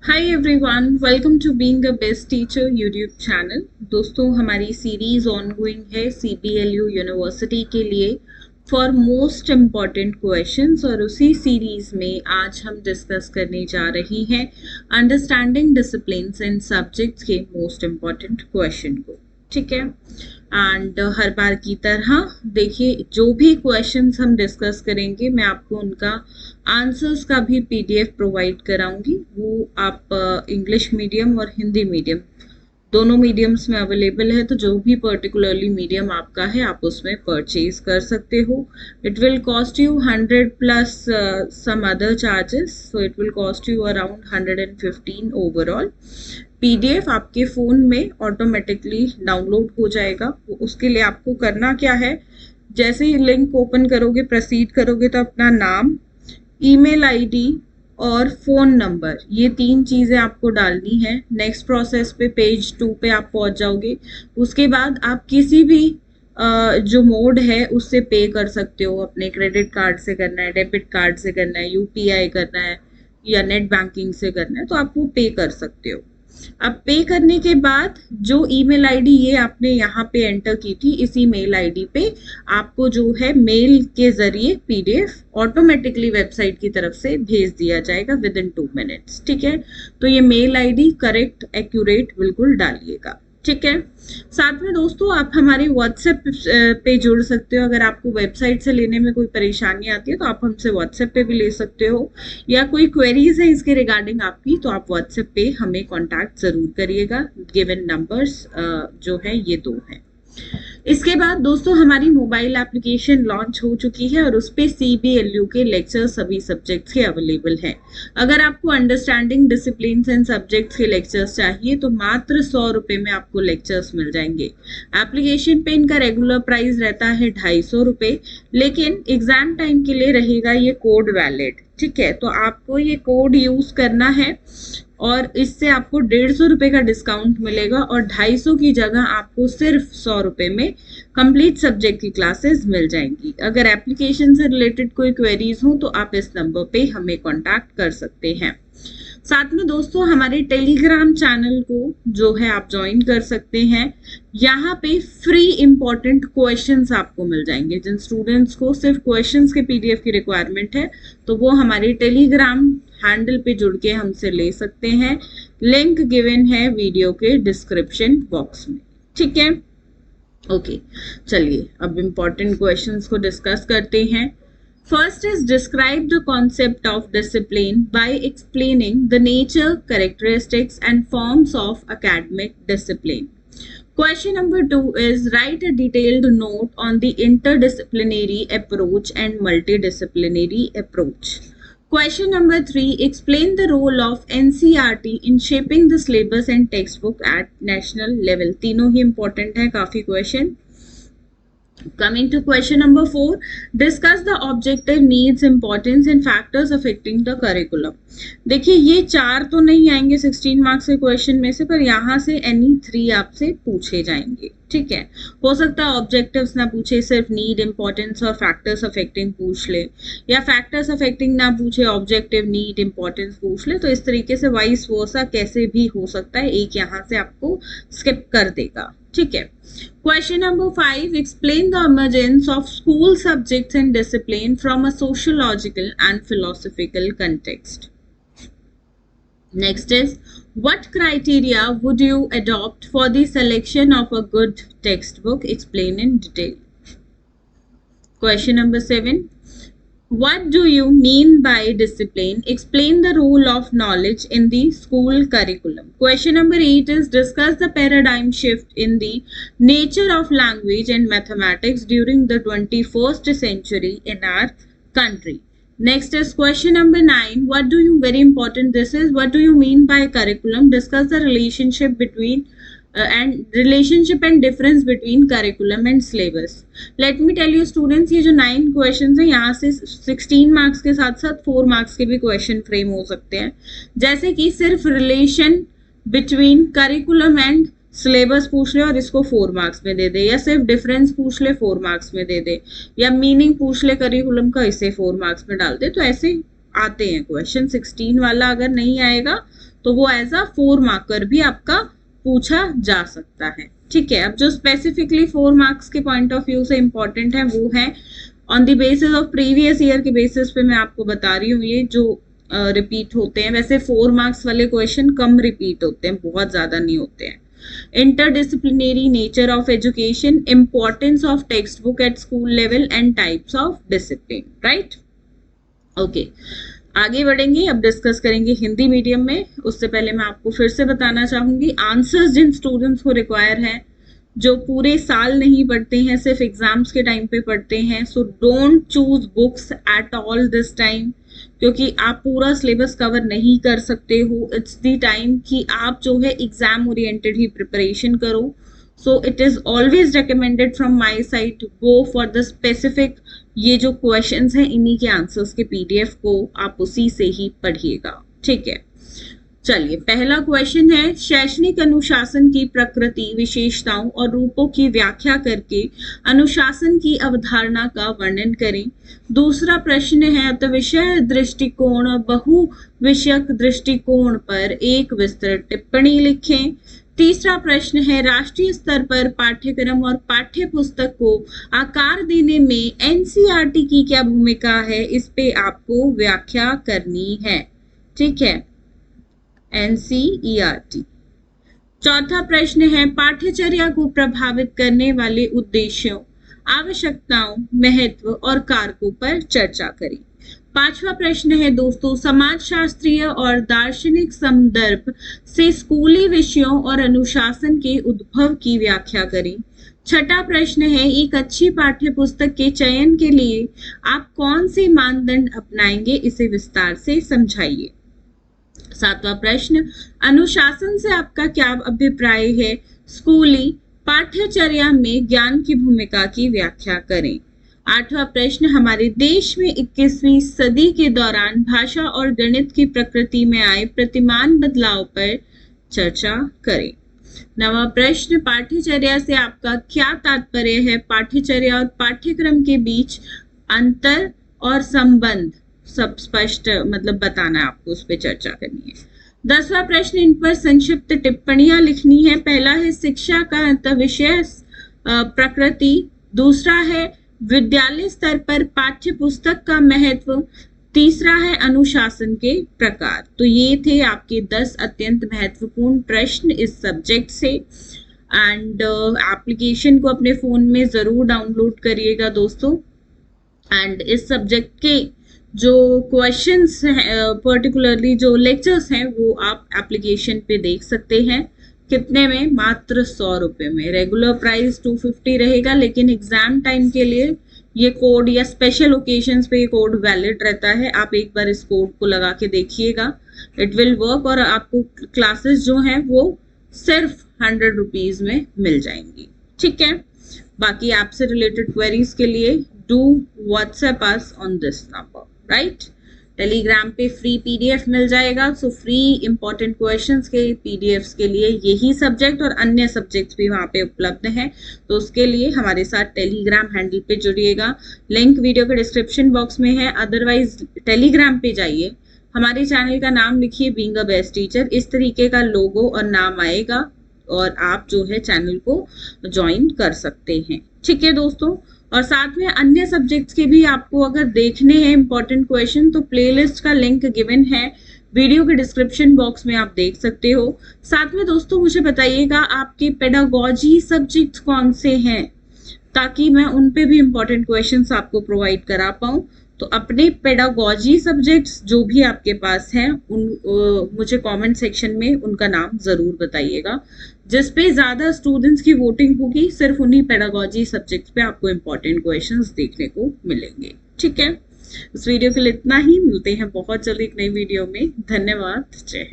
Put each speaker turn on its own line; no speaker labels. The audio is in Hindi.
Hi everyone, welcome to being a best teacher YouTube channel. दोस्तों, हमारी सीरीज ऑनगोइंग है CBLU यूनिवर्सिटी के लिए फॉर मोस्ट इम्पॉर्टेंट क्वेश्चंस, और उसी सीरीज में आज हम डिस्कस करने जा रही हैं अंडरस्टैंडिंग डिसिप्लिन्स एंड सब्जेक्ट्स के मोस्ट इम्पॉर्टेंट क्वेश्चन को। ठीक है, एंड हर बार की तरह देखिए, जो भी क्वेश्चंस हम डिस्कस करेंगे मैं आपको उनका आंसर्स का भी PDF प्रोवाइड कराऊंगी। वो आप इंग्लिश मीडियम और हिंदी मीडियम दोनों मीडियम्स में अवेलेबल है, तो जो भी पर्टिकुलरली मीडियम आपका है आप उसमें परचेज कर सकते हो। It will cost you 100 plus some other charges, so it will cost you around 115 overall. PDF आपके फ़ोन में ऑटोमेटिकली डाउनलोड हो जाएगा। उसके लिए आपको करना क्या है, जैसे ही लिंक ओपन करोगे, प्रोसीड करोगे, तो अपना नाम, ईमेल आईडी और फ़ोन नंबर, ये 3 चीज़ें आपको डालनी है। नेक्स्ट प्रोसेस पे पेज 2 पे आप पहुंच जाओगे। उसके बाद आप किसी भी जो मोड है उससे पे कर सकते हो। अपने क्रेडिट कार्ड से करना है, डेबिट कार्ड से करना है, UPI करना है या नेट बैंकिंग से करना है, तो आप वो पे कर सकते हो। अब पे करने के बाद जो ईमेल आईडी ये आपने यहाँ पे एंटर की थी, इस ईमेल आईडी पे आपको जो है मेल के जरिए PDF ऑटोमेटिकली वेबसाइट की तरफ से भेज दिया जाएगा विद इन 2 मिनट्स। ठीक है, तो ये मेल आईडी करेक्ट, एक्यूरेट बिल्कुल डालिएगा। ठीक है, साथ में दोस्तों आप हमारे WhatsApp पे जुड़ सकते हो। अगर आपको वेबसाइट से लेने में कोई परेशानी आती है तो आप हमसे WhatsApp पे भी ले सकते हो, या कोई क्वेरीज है इसके रिगार्डिंग आपकी, तो आप WhatsApp पे हमें कांटेक्ट जरूर करिएगा। गिवन नंबर्स जो है ये 2 हैं। इसके बाद दोस्तों हमारी मोबाइल एप्लीकेशन लॉन्च हो चुकी है और उस पे CBLU के लेक्चर सभी सब्जेक्ट्स के अवेलेबल हैं। अगर आपको अंडरस्टैंडिंग डिसिप्लिन्स एंड सब्जेक्ट्स के लेक्चर्स चाहिए तो मात्र 100 रुपये में आपको लेक्चर्स मिल जाएंगे। एप्लीकेशन पे इनका रेगुलर प्राइस रहता है 250 रुपये, लेकिन एग्जाम टाइम के लिए रहेगा ये कोड वैलिड। ठीक है, तो आपको ये कोड यूज करना है और इससे आपको 150 रुपये का डिस्काउंट मिलेगा और 250 की जगह आपको सिर्फ 100 रुपये में कंप्लीट सब्जेक्ट की क्लासेस मिल जाएंगी। अगर एप्लीकेशन से रिलेटेड कोई क्वेरीज हो तो आप इस नंबर पे हमें कांटेक्ट कर सकते हैं। साथ में दोस्तों हमारे टेलीग्राम चैनल को जो है आप ज्वाइन कर सकते हैं। यहाँ पे फ्री इंपॉर्टेंट क्वेश्चंस आपको मिल जाएंगे। जिन स्टूडेंट्स को सिर्फ क्वेश्चंस के PDF की रिक्वायरमेंट है तो वो हमारे टेलीग्राम हैंडल पे जुड़ के हमसे ले सकते हैं। लिंक गिवन है वीडियो के डिस्क्रिप्शन बॉक्स में। ठीक है, ओके, चलिए अब इम्पोर्टेंट क्वेश्चंस को डिस्कस करते हैं। First is describe the concept of discipline by explaining the nature, characteristics and forms of academic discipline. Question number 2 is write a detailed note on the interdisciplinary approach and multidisciplinary approach. Question number 3 explain the role of NCERT in shaping the syllabus and textbook at national level. तीनों ही important है, काफी question। Coming to question number 4, discuss the objective needs, importance and factors affecting the curriculum. देखिए ये 4 तो नहीं आएंगे 16 मार्क्स के क्वेश्चन में से, पर यहाँ से any 3 आपसे पूछे जाएंगे। ठीक है, हो सकता है ऑब्जेक्टिव्स ना पूछे, सिर्फ नीड, इंपॉर्टेंस और फैक्टर्स अफेक्टिंग पूछ ले, या फैक्टर्स अफेक्टिंग ना पूछे, ऑब्जेक्टिव, नीड, इंपॉर्टेंस पूछ ले। तो इस तरीके से वाइस वर्सा कैसे भी हो सकता है, एक यहाँ से आपको स्किप कर देगा। ठीक है, Question number 5, explain the emergence of school subjects and discipline from a sociological and philosophical context. Next is, what criteria would you adopt for the selection of a good textbook? Explain in detail. Question number 7, what do you mean by discipline? Explain the role of knowledge in the school curriculum. Question number 8 is discuss the paradigm shift in the nature of language and mathematics during the 21st century in our country. Next is question number 9. What do you, very important this is, what do you mean by curriculum? Discuss the relationship between and difference between curriculum and syllabus. Let me tell you students, ये जो 9 क्वेश्चन है यहाँ से 16 मार्क्स के साथ साथ 4 मार्क्स के भी क्वेश्चन फ्रेम हो सकते हैं। जैसे कि सिर्फ relation between curriculum and syllabus पूछ ले और इसको 4 मार्क्स में दे दे, या सिर्फ डिफरेंस पूछ ले 4 मार्क्स में दे दे, या मीनिंग पूछ ले करिकुलम का, इसे 4 मार्क्स में डाल दे। तो ऐसे आते हैं क्वेश्चन। 16 वाला अगर नहीं आएगा तो वो एज अ 4 मार्कर भी आपका पूछा जा सकता है। ठीक है, अब जो स्पेसिफिकली 4 मार्क्स के पॉइंट ऑफ व्यू से इंपॉर्टेंट है वो है on the basis of previous year के बेसिस पे मैं आपको बता रही हूँ, ये जो रिपीट होते हैं। वैसे 4 मार्क्स वाले क्वेश्चन कम रिपीट होते हैं, बहुत ज्यादा नहीं होते हैं। Interdisciplinary nature of education, importance of text book at school level and types of discipline, right. Okay, आगे बढ़ेंगे, अब डिस्कस करेंगे हिंदी मीडियम में। उससे पहले मैं आपको फिर से बताना चाहूंगी आंसर्स जिन स्टूडेंट्स को रिक्वायर है, जो पूरे साल नहीं पढ़ते हैं, सिर्फ एग्जाम्स के टाइम पे पढ़ते हैं, so don't choose books at all this time, क्योंकि आप पूरा सिलेबस कवर नहीं कर सकते हो। इट्स द टाइम कि आप जो है एग्जाम ओरिएंटेड ही प्रिपरेशन करो। So it is always recommended from my side to go for the specific, ये जो क्वेश्चंस हैं इन्हीं के आंसर्स के पीडीएफ को आप उसी से ही पढ़िएगा। ठीक है, चलिए पहला क्वेश्चन है, शैक्षणिक अनुशासन की प्रकृति, विशेषताओं और रूपों की व्याख्या करके अनुशासन की अवधारणा का वर्णन करें। दूसरा प्रश्न है, विषय दृष्टिकोण और बहु विषयक दृष्टिकोण पर एक विस्तृत टिप्पणी लिखें। तीसरा प्रश्न है, राष्ट्रीय स्तर पर पाठ्यक्रम और पाठ्य पुस्तक को आकार देने में एनसीईआरटी की क्या भूमिका है, इस पे आपको व्याख्या करनी है। ठीक है, एनसीईआरटी। चौथा प्रश्न है, पाठ्यचर्या को प्रभावित करने वाले उद्देश्यों, आवश्यकताओं, महत्व और कारकों पर चर्चा करें। पांचवा प्रश्न है दोस्तों, समाजशास्त्रीय और दार्शनिक संदर्भ से स्कूली विषयों और अनुशासन के उद्भव की व्याख्या करें। छठा प्रश्न है, एक अच्छी पाठ्य पुस्तक के चयन के लिए आप कौन से मानदंड अपनाएंगे, इसे विस्तार से समझाइए। सातवां प्रश्न, अनुशासन से आपका क्या अभिप्राय है, स्कूली पाठ्यचर्या में ज्ञान की भूमिका की व्याख्या करें। आठवां प्रश्न, हमारे देश में 21वीं सदी के दौरान भाषा और गणित की प्रकृति में आए प्रतिमान बदलाव पर चर्चा करें। नवा प्रश्न, पाठ्यचर्या से आपका क्या तात्पर्य है, पाठ्यचर्या और पाठ्यक्रम के बीच अंतर और संबंध सब स्पष्ट मतलब बताना है आपको, उस पर चर्चा करनी है। 10वां प्रश्न, इन पर संक्षिप्त टिप्पणियां लिखनी है। पहला है शिक्षा का अंतःविषय प्रकृति, दूसरा है विद्यालय स्तर पर पाठ्य पुस्तक का महत्व, तीसरा है अनुशासन के प्रकार। तो ये थे आपके 10 अत्यंत महत्वपूर्ण प्रश्न इस सब्जेक्ट से। एंड एप्लीकेशन को अपने फोन में जरूर डाउनलोड करिएगा दोस्तों। एंड इस सब्जेक्ट के जो क्वेश्चंस हैं, पर्टिकुलरली जो लेक्चर्स हैं, वो आप एप्लीकेशन पे देख सकते हैं। कितने में? मात्र 100 रुपये में। रेगुलर प्राइस 250 रहेगा, लेकिन एग्जाम टाइम के लिए ये कोड या स्पेशल ओकेजन्स पे ये कोड वैलिड रहता है। आप एक बार इस कोड को लगा के देखिएगा, इट विल वर्क। और आपको क्लासेस जो हैं वो सिर्फ 100 रुपीज में मिल जाएंगी। ठीक है, बाकी ऐप से रिलेटेड क्वेरीज के लिए do WhatsApp us on this number, right. Telegram पे फ्री पीडीएफ मिल जाएगा। सो फ्री इंपॉर्टेंट क्वेश्चंस के पीडीएफ्स के लिए यही सब्जेक्ट और अन्य सब्जेक्ट्स भी वहाँ पे उपलब्ध हैं, तो उसके लिए हमारे साथ टेलीग्राम हैंडल पे जुड़िएगा। लिंक वीडियो के डिस्क्रिप्शन बॉक्स में है। अदरवाइज टेलीग्राम पे जाइए, हमारे चैनल का नाम लिखिए बीइंग अ बेस्ट टीचर, इस तरीके का लोगो और नाम आएगा और आप जो है चैनल को ज्वाइन कर सकते हैं। ठीक है दोस्तों, और साथ में अन्य सब्जेक्ट्स के भी आपको अगर देखने हैं इंपॉर्टेंट क्वेश्चन, तो प्लेलिस्ट का लिंक गिवन है वीडियो के डिस्क्रिप्शन बॉक्स में, आप देख सकते हो। साथ में दोस्तों मुझे बताइएगा आपके पेडागोजी सब्जेक्ट्स कौन से हैं, ताकि मैं उन पे भी इंपॉर्टेंट क्वेश्चंस आपको प्रोवाइड करा पाऊँ। तो अपने पेडागोजी सब्जेक्ट्स जो भी आपके पास हैं उन मुझे कमेंट सेक्शन में उनका नाम जरूर बताइएगा। जिस पे ज्यादा स्टूडेंट्स की वोटिंग होगी, सिर्फ उन्हीं पेडागोजी सब्जेक्ट्स पे आपको इंपॉर्टेंट क्वेश्चंस देखने को मिलेंगे। ठीक है, इस वीडियो के लिए इतना ही। मिलते हैं बहुत जल्दी एक नई वीडियो में। धन्यवाद, जय हिंद।